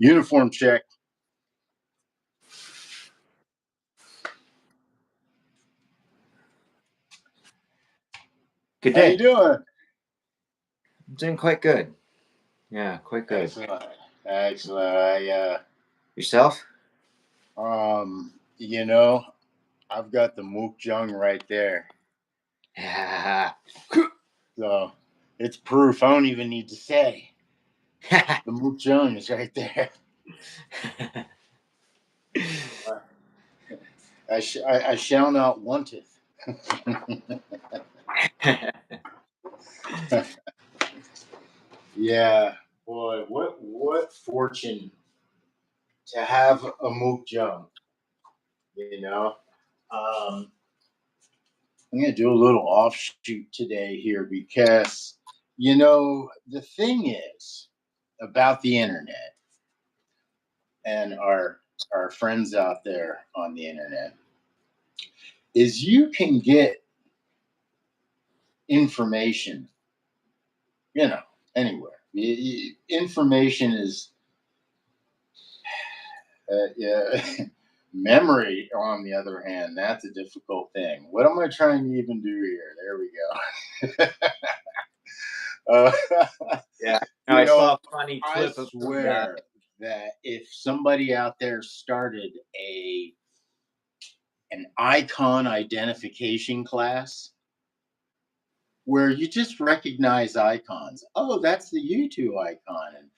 Uniform check. Good How day. you doing? I'm doing quite good. Yeah, quite good. Excellent. Excellent. Yourself? You know, I've got the Mook Jung right there. Yeah. So it's proof. I don't even need to say. The Mook Jung is right there. I shall not want it. Yeah, boy, what fortune to have a Mook Jung. You know, I'm gonna do a little offshoot today here because the thing is about the internet and our friends out there on the internet is you can get information, anywhere. Information is, yeah. Memory, on the other hand, that's a difficult thing. What am I trying to even do here? There we go. Yeah. I saw a funny clip I of swear that if somebody out there started an icon identification class where you just recognize icons. Oh, that's the YouTube icon, and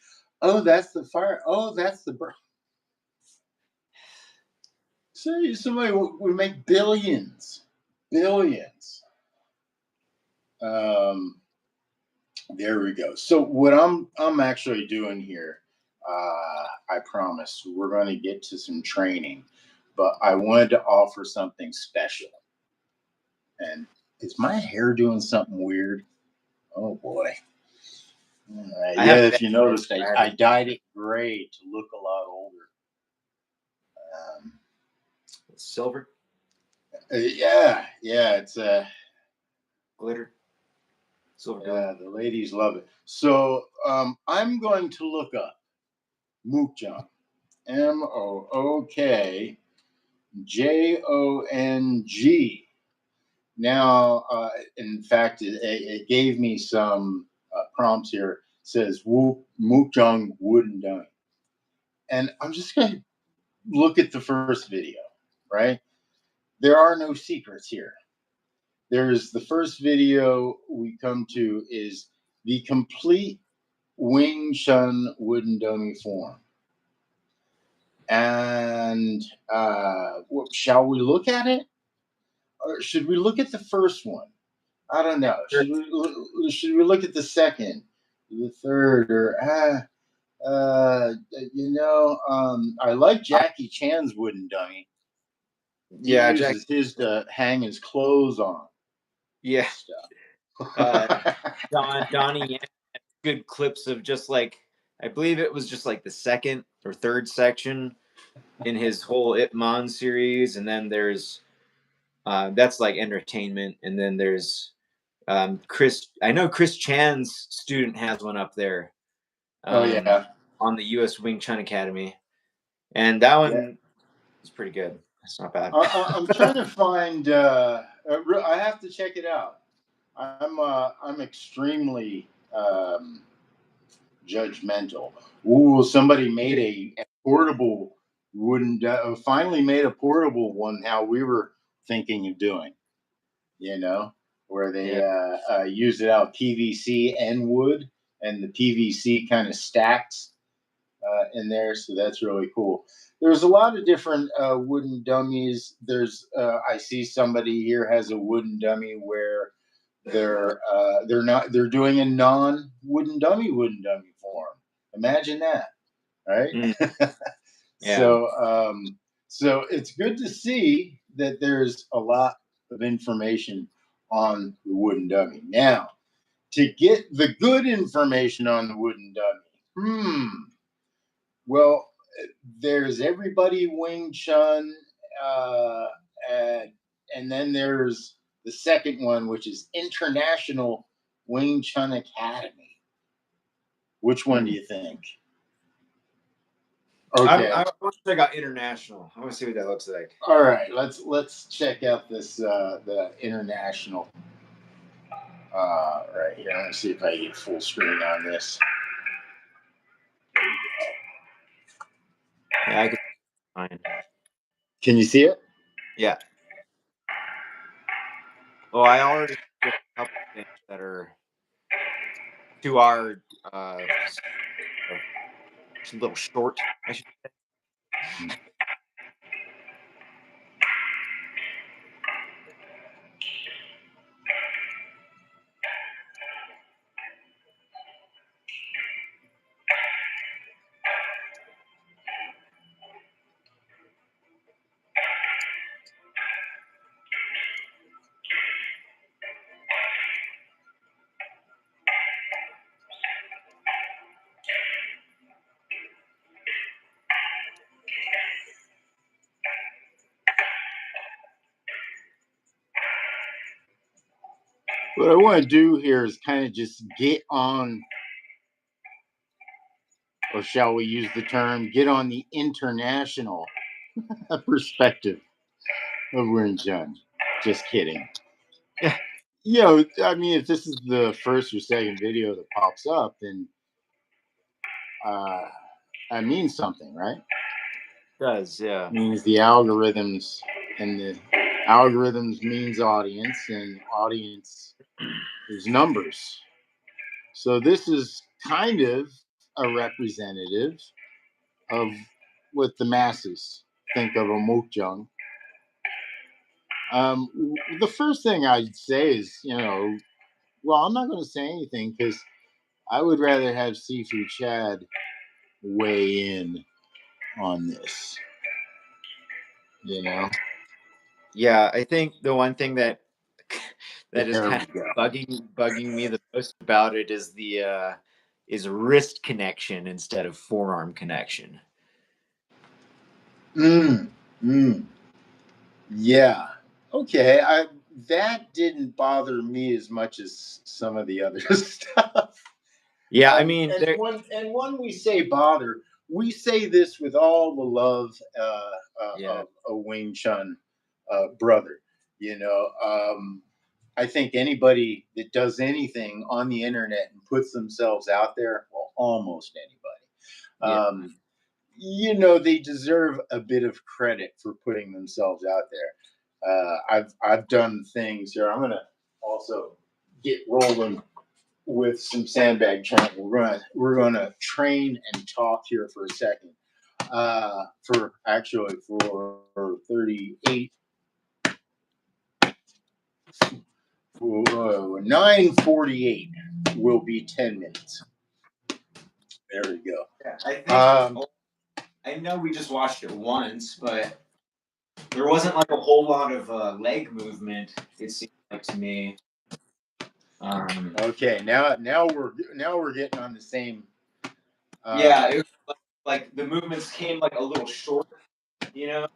oh, that's the fire. Oh, that's the. So somebody would make billions. There we go. So what I'm actually doing here, I promise we're going to get to some training, but I wanted to offer something special. And is my hair doing something weird? Oh boy. Yeah, if you noticed, I dyed it gray to look a lot older. Silver? Yeah, it's Glitter. Silver glitter. the ladies love it. So I'm going to look up Mookjong, Mookjong. Now, in fact, it gave me some prompts here. It says Mookjong wooden dummy, and I'm just going to look at the first video. Right, there are no secrets here. There's the first video we come to is the complete Wing Chun wooden dummy form. And shall we look at it? Or should we look at the first one? I don't know. Should we look at the second, the third, or I like Jackie Chan's wooden dummy. He uses his to hang his clothes on. Yeah. Stuff. Donnie Yen had good clips of just like, I believe it was just like the second or third section in his whole Ip Man series, and then there's that's like entertainment, and then there's Chris. I know Chris Chan's student has one up there. On the U.S. Wing Chun Academy, and that one is pretty good. It's not bad. I'm trying to find. I have to check it out. I'm extremely judgmental. Ooh, somebody made a portable wooden. Finally made a portable one. How we were thinking of doing, where they use it out PVC and wood, and the PVC kind of stacks in there, so that's really cool. There's a lot of different wooden dummies. I see somebody here has a wooden dummy where they're doing a non wooden dummy form. Imagine that, right? Yeah. So it's good to see that there's a lot of information on the wooden dummy. Now, to get the good information on the wooden dummy, well, there's Everybody Wing Chun, and then there's the second one, which is International Wing Chun Academy. Which one do you think? Okay, I want to check out International. I want to see what that looks like. All right, let's check out this the International right here. I'm gonna see if I get full screen on this. Yeah, I can find. Can you see it? Yeah. Well, I already did a couple things that are to our a little short, I should say. What I want to do here is kind of just get on, or shall we use the term, get on the international perspective of Wing Chun. Just kidding. I mean, if this is the first or second video that pops up, then that means something, right? It does, yeah. It means the algorithms, and the algorithms means audience, and audience is numbers. So this is kind of a representative of what the masses think of a Mookjong. The first thing I'd say is, well, I'm not going to say anything because I would rather have Sifu Chad weigh in on this. Yeah, I think the one thing that is kind of bugging me the most about it is the is wrist connection instead of forearm connection. Yeah. Okay, that didn't bother me as much as some of the other stuff. Yeah, I mean, And when we say bother, we say this with all the love yeah, of a Wing Chun brother. You know, I think anybody that does anything on the internet and puts themselves out there, well, almost anybody, yeah, they deserve a bit of credit for putting themselves out there. I've done things here. I'm gonna also get rolling with some sandbag training. We're gonna train and talk here for a second. For 38, 9:48 will be 10 minutes. There we go. yeah. I know we just watched it once, but there wasn't like a whole lot of leg movement. It seemed like to me. Okay, now we're getting on the same. Yeah, it was like the movements came like a little short. You know,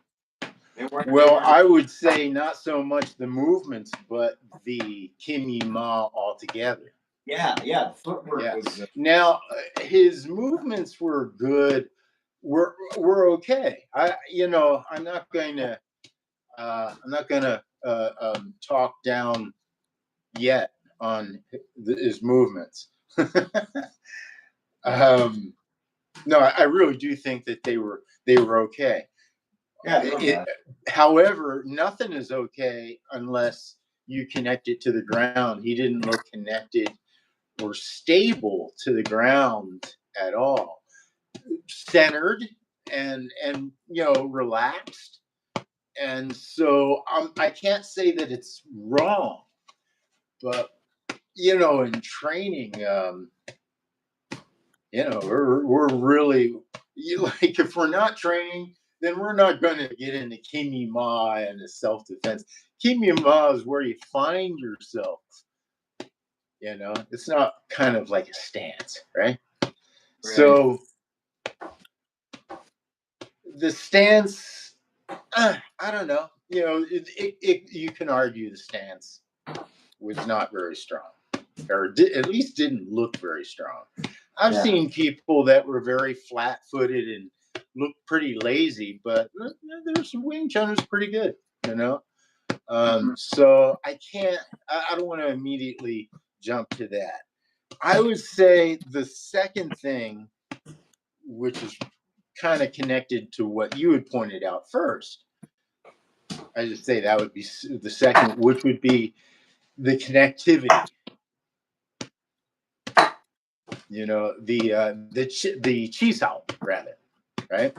they Well, weren't. I would say not so much the movements, but the Kimi Ma altogether. Yeah. The footwork Yeah. was. Now his movements were good. Were okay. I'm not going to talk down yet on his movements. No, I really do think that they were okay. Yeah, However, nothing is okay unless you connect it to the ground. He didn't look connected or stable to the ground at all. Centered and relaxed. And so I can't say that it's wrong, but in training, we're really like if we're not training, then we're not going to get into Kimi Ma and the self defense. Kimi Ma is where you find yourself. It's not kind of like a stance, right? So the stance, I don't know. You can argue the stance was not very strong, or at least didn't look very strong. I've seen people that were very flat-footed and looked pretty lazy, but there's some Wing Chun who's pretty good, So I can't. I don't want to immediately jump to that. I would say the second thing, which is kind of connected to what you had pointed out first, I just say that would be the second, which would be the connectivity. The chisao rather, right?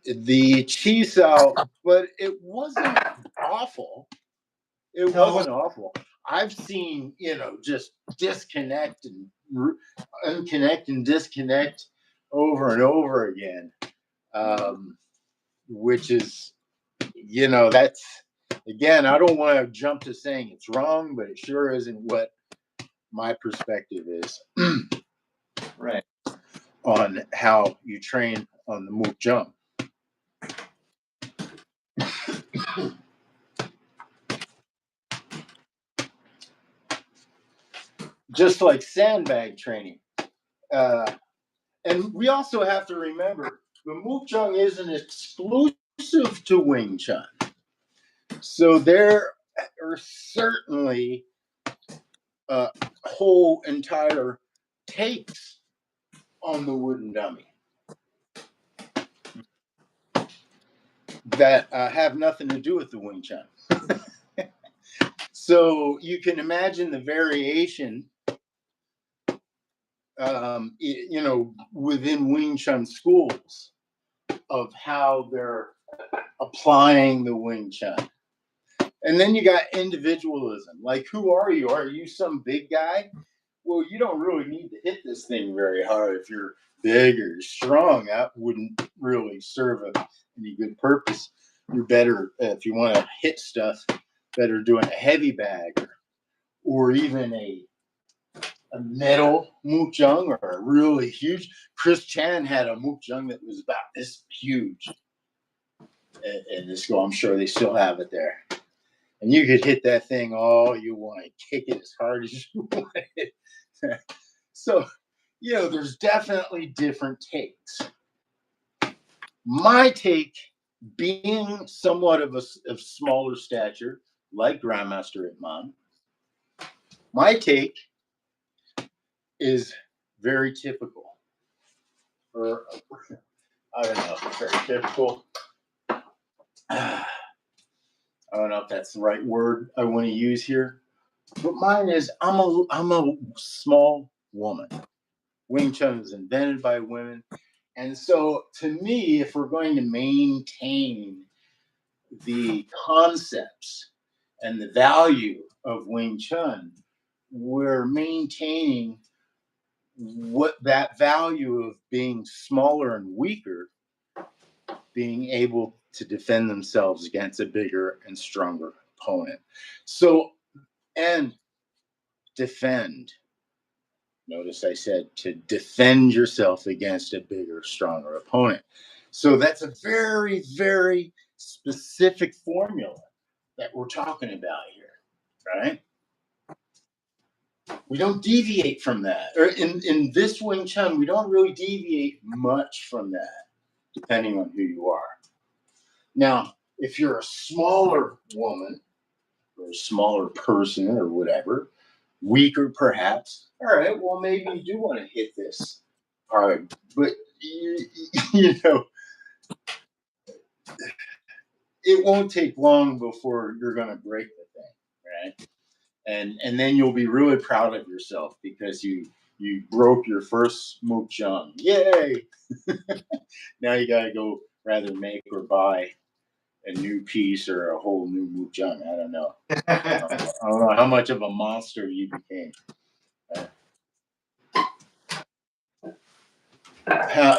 The chisao, but it wasn't awful. It wasn't awful. I've seen just disconnect and unconnect and disconnect over and over again, which is that's again. I don't want to jump to saying it's wrong, but it sure isn't what my perspective is. Right. On how you train on the Mook jump. Just like sandbag training. And we also have to remember the Mook Chun isn't exclusive to Wing Chun. So there are certainly whole entire takes on the wooden dummy that have nothing to do with the Wing Chun. So you can imagine the variation, within Wing Chun schools of how they're applying the Wing Chun. And then you got individualism. Like, who are you? Are you some big guy? Well, you don't really need to hit this thing very hard if you're big or strong. That wouldn't really serve any good purpose. You're better, if you want to hit stuff, better doing a heavy bag or even a metal Mook Jung or a really huge. Chris Chan had a Mook Jung that was about this huge. in the school. I'm sure they still have it there. And you could hit that thing all you want, kick it as hard as you want. So, there's definitely different takes. My take, being somewhat of smaller stature, like Grandmaster Itman, my take is very typical. Or, I don't know, very typical. I don't know if that's the right word I want to use here. But mine is, I'm a small woman. Wing Chun was invented by women. And so, to me, if we're going to maintain the concepts and the value of Wing Chun, we're maintaining what that value of being smaller and weaker, being able to defend themselves against a bigger and stronger opponent. So, and defend. Notice I said to defend yourself against a bigger, stronger opponent. So that's a very, very specific formula that we're talking about here, right? We don't deviate from that. Or in this Wing Chun, we don't really deviate much from that, depending on who you are. Now, if you're a smaller woman or a smaller person or whatever, weaker perhaps, all right, well, maybe you do want to hit this hard, but it won't take long before you're going to break the thing, right? And then you'll be really proud of yourself because you broke your first mukjang. Yay! Now you got to go rather make or buy a new piece or a whole new mukjang. I don't know. I don't know how much of a monster you became.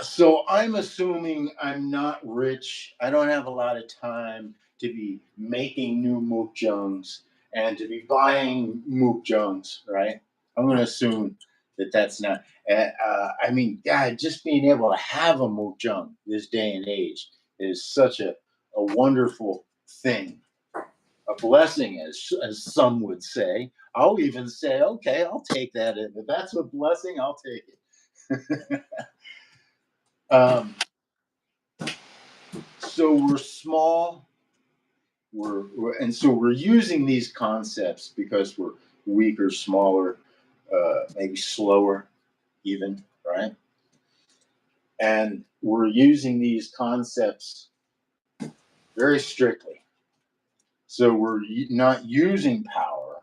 So I'm assuming I'm not rich. I don't have a lot of time to be making new mukjangs and to be buying mukjangs, right? I'm going to assume that that's not. I mean, God, just being able to have a mukjang this day and age is such a wonderful thing, a blessing, as some would say. I'll even say, okay, I'll take that. If that's a blessing, I'll take it. So we're small, and so we're using these concepts because we're weaker, smaller, maybe slower, even, right? And we're using these concepts very strictly. So we're not using power,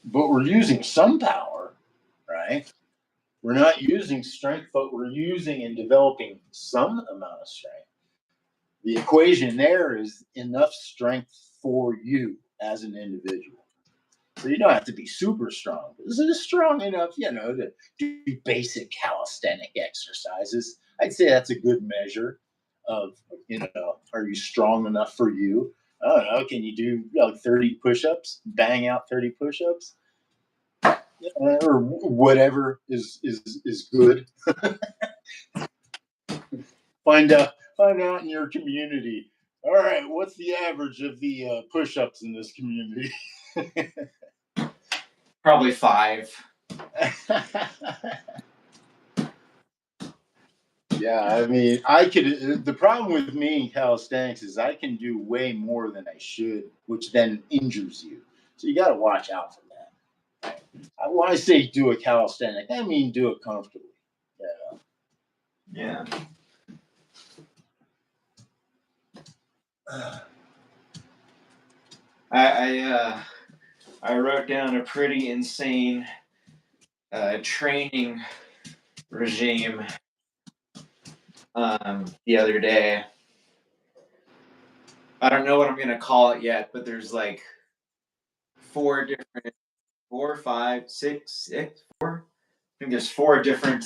but we're using some power, right? We're not using strength, but we're using and developing some amount of strength. The equation there is enough strength for you as an individual. So you don't have to be super strong. This is strong enough, to do basic calisthenic exercises. I'd say that's a good measure of, are you strong enough for you? I don't know. Can you do 30 push-ups? Bang out 30 push-ups? Or whatever is good. Find out in your community. All right, what's the average of the push-ups in this community? Probably 5. Yeah, I mean, I could. The problem with me in calisthenics is I can do way more than I should, which then injures you. So you got to watch out for that. When I say do a calisthenic, I mean do it comfortably. Yeah. I wrote down a pretty insane training regime the other day. I don't know what I'm gonna call it yet, but there's like 4, 5, 6, 4. I think there's 4 different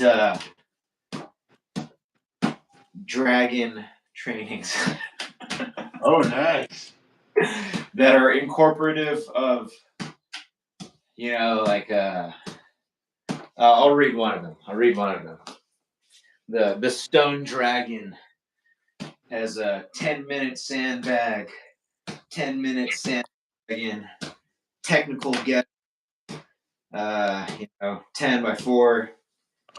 dragon trainings. Oh, nice. That are incorporative of, I'll read one of them. The stone dragon. has a 10-minute sandbag, 10-minute sandbagging, technical get, 10 by 4,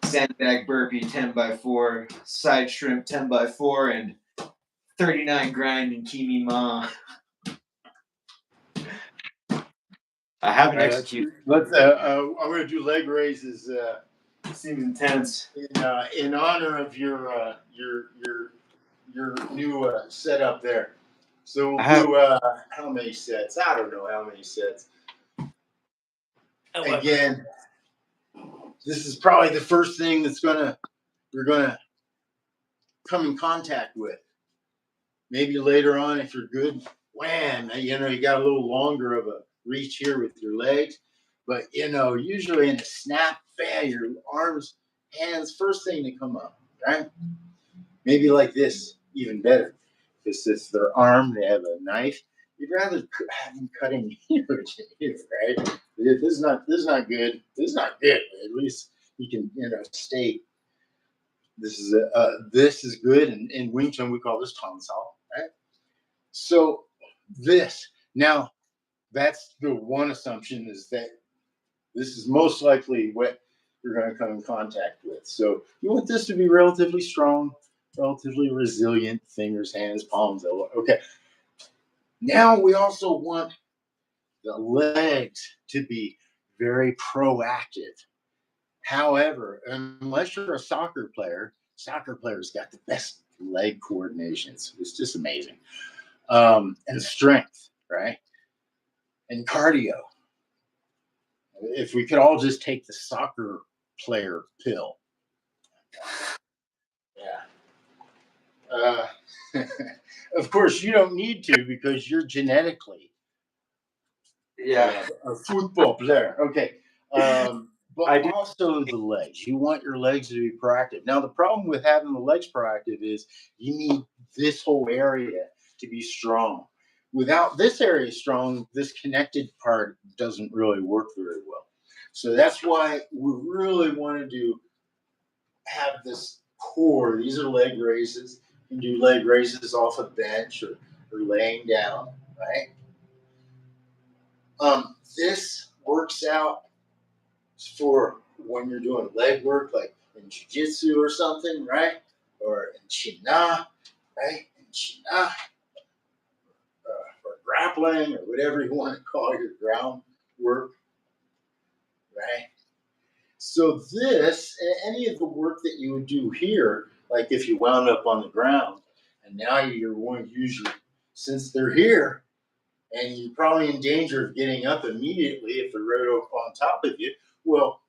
sandbag burpee 10 by 4, side shrimp 10 by 4, and 39 grind and kimi ma. I haven't executed. I'm going to do leg raises. Seems intense. In honor of your new setup there. So we'll do how many sets? I don't know how many sets. Again, this is probably the first thing you're gonna come in contact with. Maybe later on, if you're good, wham, you got a little longer of a reach here with your legs. But usually in a snap, bam, your arms, hands, first thing to come up, right? Maybe like this, even better. Because it's their arm, they have a knife. You'd rather have them cutting here, right? This is not good. This is not good. At least you can, stay. This is good. And in Wing Chun, we call this Tong Sao, right? So now, that's the one assumption, is that this is most likely what you're going to come in contact with. So you want this to be relatively strong, relatively resilient, fingers, hands, palms, elbow. Okay. Now we also want the legs to be very proactive. However, unless you're a soccer players got the best leg coordinations. It's just amazing. And strength, right? And cardio. If we could all just take the soccer player pill. Yeah. Of course, you don't need to, because you're genetically a football player. Okay. But also the legs. You want your legs to be proactive. Now, the problem with having the legs proactive is you need this whole area to be strong. Without this area strong, this connected part doesn't really work very well. So that's why we really want to have this core. These are leg raises. You can do leg raises off a bench or laying down, right? This works out for when you're doing leg work, like in jiu-jitsu or something, right? Or in China, right? In China, or grappling, or whatever you want to call your ground work, right? So any of the work that you would do here, like if you wound up on the ground, and now you're going to usually, since they're here, and you're probably in danger of getting up immediately if they're right up on top of you, well,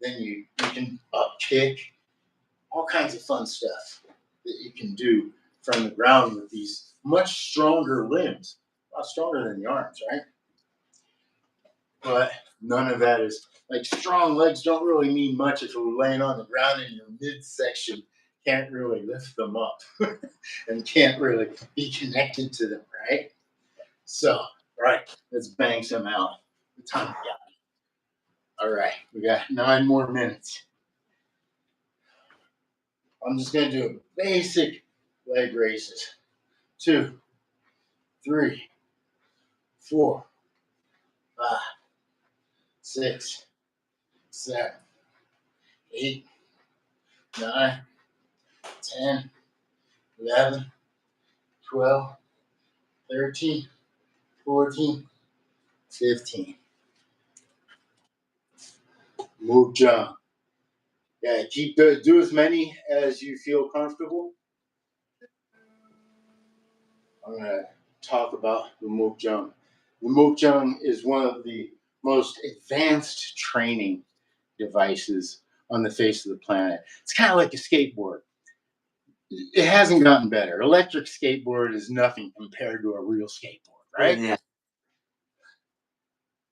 then you can up kick, all kinds of fun stuff that you can do from the ground with these much stronger limbs, a lot stronger than the arms, right? But none of that is, like, strong legs don't really mean much if you're laying on the ground and your midsection can't really lift them up and can't really be connected to them, right? So, right, let's bang some out. The time we got. All right, we got 9 more minutes. I'm just going to do basic leg raises. 2, 3, 4, 5, 6, 7, 8, 9, 10, 11, 12, 13, 14, 15. Move jump. Yeah, do as many as you feel comfortable. I'm going to talk about the Mook Jung. The Mook Jung is one of the most advanced training devices on the face of the planet. It's kind of like a skateboard. It hasn't gotten better. Electric skateboard is nothing compared to a real skateboard, right? Yeah.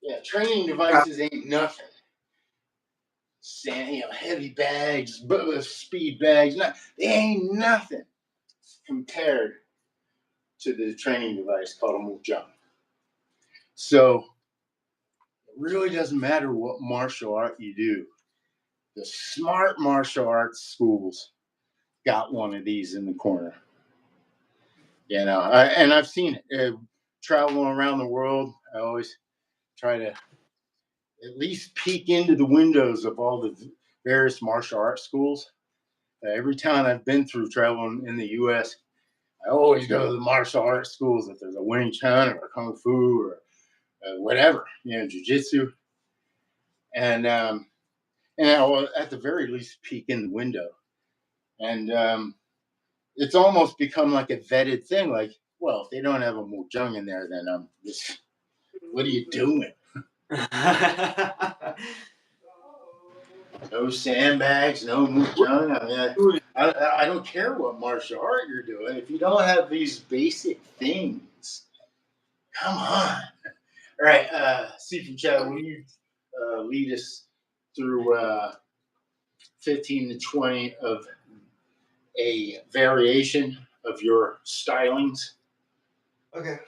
Yeah, training devices ain't nothing. Heavy bags, speed bags, they ain't nothing compared to the training device called a Mook Jung. So it really doesn't matter what martial art you do. The smart martial arts schools got one of these in the corner. You know, and I've seen it. Traveling around the world, I always try to at least peek into the windows of all the various martial arts schools. Every town I've been through traveling in the U.S., I always go to the martial arts schools. If there's a Wing Chun or a Kung Fu or whatever, Jiu-Jitsu, and I'll at the very least peek in the window. And it's almost become like a vetted thing. Like, well, if they don't have a Mukjung in there, then what are you doing? No sandbags, no Mukjung. I don't care what martial art you're doing. If you don't have these basic things, come on. All right, Sifu Chad, will you lead us through 15 to 20 of a variation of your stylings? Okay.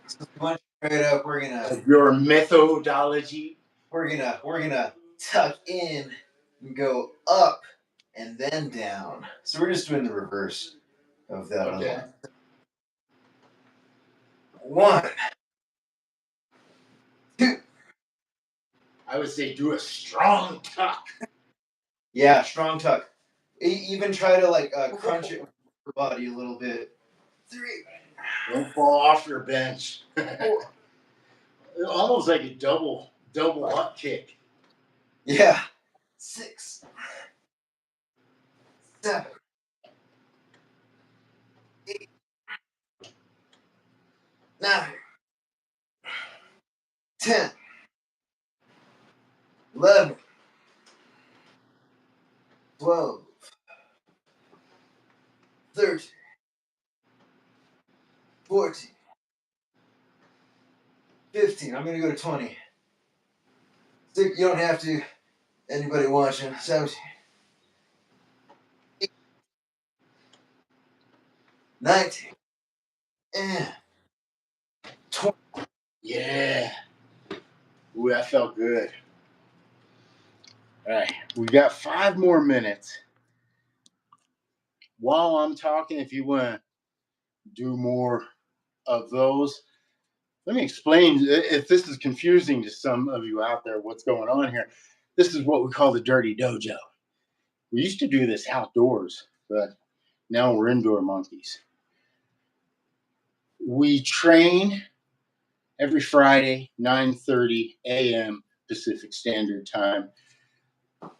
So much straight up, we're gonna Your methodology. we're gonna tuck in and go up and then down. So we're just doing the reverse of that. Okay. One, two. I would say do a strong tuck. Yeah, strong tuck. Even try to like crunch it with your body a little bit. 3. Don't fall off your bench. Almost like a double up kick. Yeah. 6, 7, 8, 9, 10, 11, 12, 13, 14, 15. I'm going to go to 20. You don't have to. Anybody watching? 17, 18, 19, and 20. Yeah. Ooh, that felt good. All right. We got 5 more minutes. While I'm talking, if you want to do more of those, let me explain. If this is confusing to some of you out there, what's going on here, this is what we call the dirty dojo. We used to do this outdoors, but now we're indoor monkeys. We train every Friday, 9:30 a.m. Pacific Standard Time.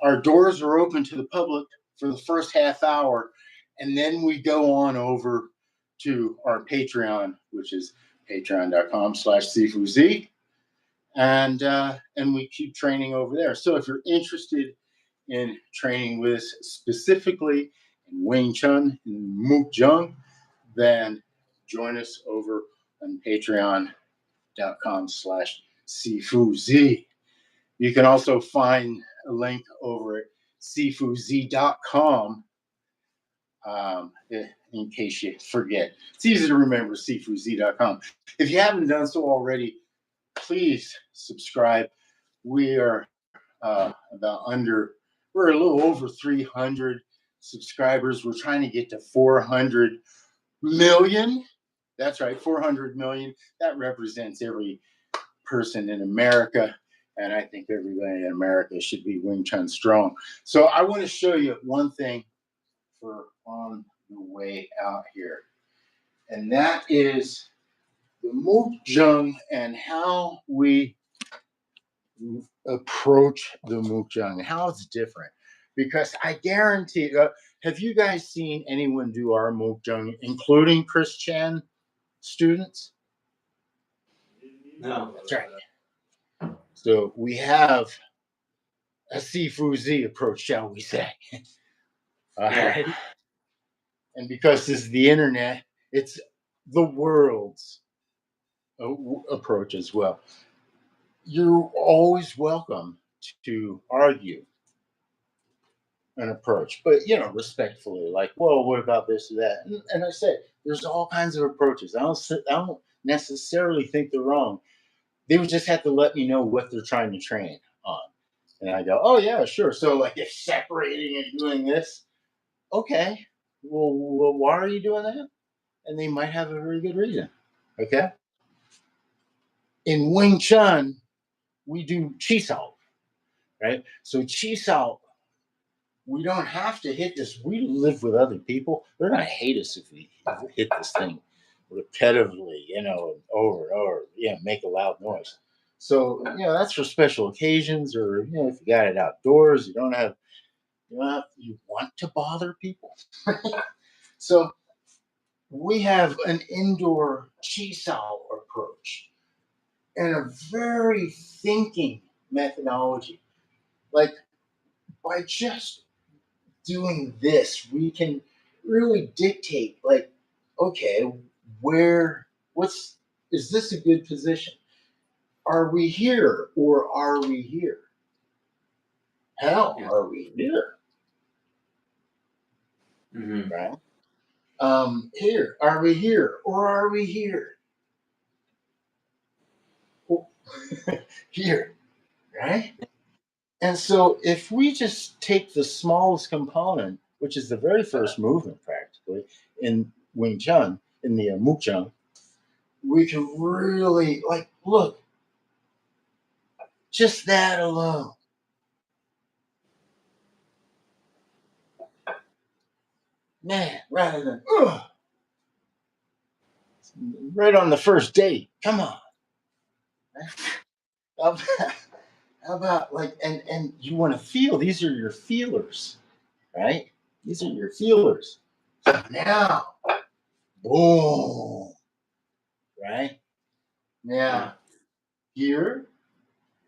Our doors are open to the public for the first half hour, and then we go on over to our Patreon, which is patreon.com/CFUZ, and we keep training over there. So if you're interested in training with us specifically in Wing Chun and Mukjung, then join us over on patreon.com/CFUZ. You can also find a link over at cfuz.com in case you forget. It's easy to remember, cfuz.com. If you haven't done so already, please subscribe. We are we're a little over 300 subscribers. We're trying to get to 400 million. That's right, 400 million. That represents every person in America. And I think everybody in America should be Wing Chun strong. So I want to show you one thing for on the way out here. And that is the Mukjung and how we approach the Mukjung, how it's different. Because I guarantee, have you guys seen anyone do our Mukjung, including Chris Chan students? No. That's right. So we have a Sifu approach, shall we say. All right. And because this is the internet, it's the world's approach as well. You're always welcome to argue an approach, but respectfully, like, well, what about this or that? And I said, there's all kinds of approaches. I don't necessarily think they're wrong. They would just have to let me know what they're trying to train on. And I go, oh yeah, sure. So like if separating and doing this, okay, well, why are you doing that? And they might have a very good reason. Okay. In Wing Chun, we do chi sao, right? So chi sao, we don't have to hit this. We live with other people. They're going to hate us if we hit this thing repetitively, over and over, make a loud noise. So, that's for special occasions, or, if you got it outdoors, you want to bother people. So we have an indoor chi sao approach and a very thinking methodology. Like, by just doing this, we can really dictate, like, okay, is this a good position? Are we here or are we here? Hell, are we here? Mm-hmm. Right? Here, are we here or are we here? Here, right? And so if we just take the smallest component, which is the very first movement practically in Wing Chun, in the Mukchung, we can really, like, look, just that alone. Man, rather than, right on the first date. Come on. How about, how about like, and you want to feel, these are your feelers, right? These are your feelers. So now, boom, right? Now, here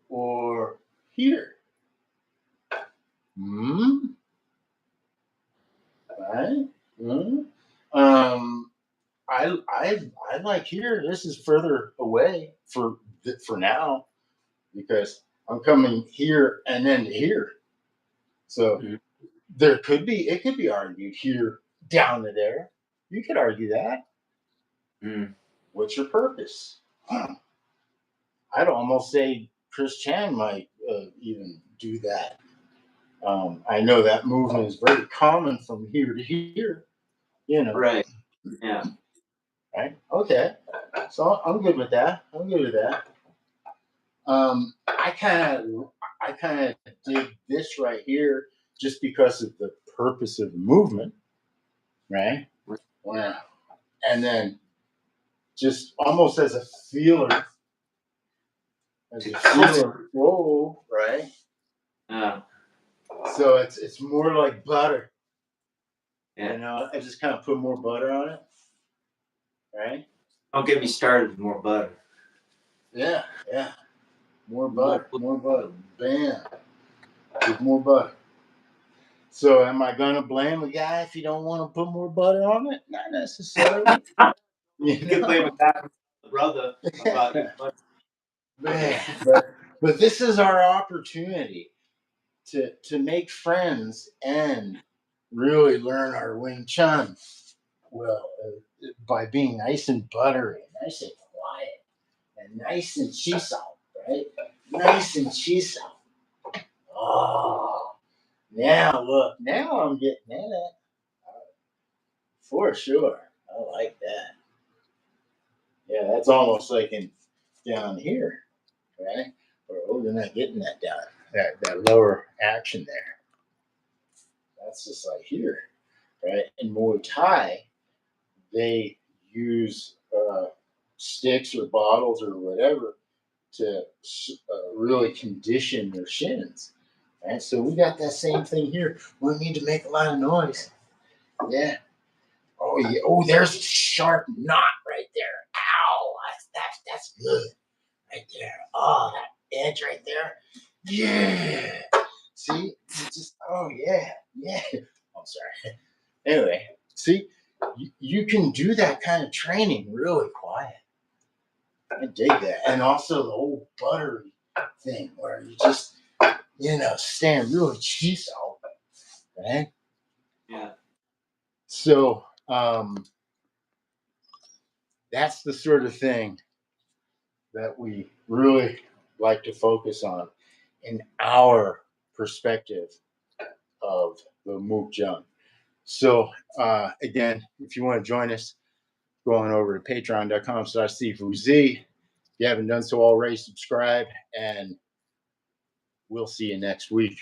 or here. Hmm? Right? Hmm? Um, I like here. This is further away for now because I'm coming here and then to here. So it could be argued here down to there. You could argue that. What's your purpose? I'd almost say Chris Chan might even do that. I know that movement is very common from here to here. Right. Yeah. Right. Okay. So I'm good with that. I'm good with that. I kind of dig this right here just because of the purpose of the movement, right? Wow. And then just almost as a feeler, whoa, right? So it's more like butter. Yeah. I just kind of put more butter on it, right? Don't get me started with more butter. Yeah, yeah. More butter, more butter. Bam. With more butter. So am I gonna blame a guy if you don't want to put more butter on it? Not necessarily. You can blame a guy from the brother about you. Man, but this is our opportunity to make friends and really learn our Wing Chun well by being nice and buttery, nice and quiet, and nice and chisel, right? Nice and chisel. Oh, now look, now I'm getting that for sure. I like that. Yeah, that's almost like down here, right? Or they're not getting that down that lower action there. That's just like here, right? In Muay Thai, they use sticks or bottles or whatever to really condition their shins. Right? So we got that same thing here. We need to make a lot of noise. Yeah. Oh yeah. Oh, there's a sharp knot right there. Ow. That's good. Right there. Oh, that edge right there. Yeah. See? Oh yeah. Yeah. I'm sorry. Anyway, see, you can do that kind of training really quiet. I dig that. And also the whole buttery thing where you just, stand really cheese out, right? Yeah. So that's the sort of thing that we really like to focus on in our perspective of the Mukjang. So Again, if you want to join us, go on over to patreon.com/CFUZ. If you haven't done so already, subscribe, and we'll see you next week.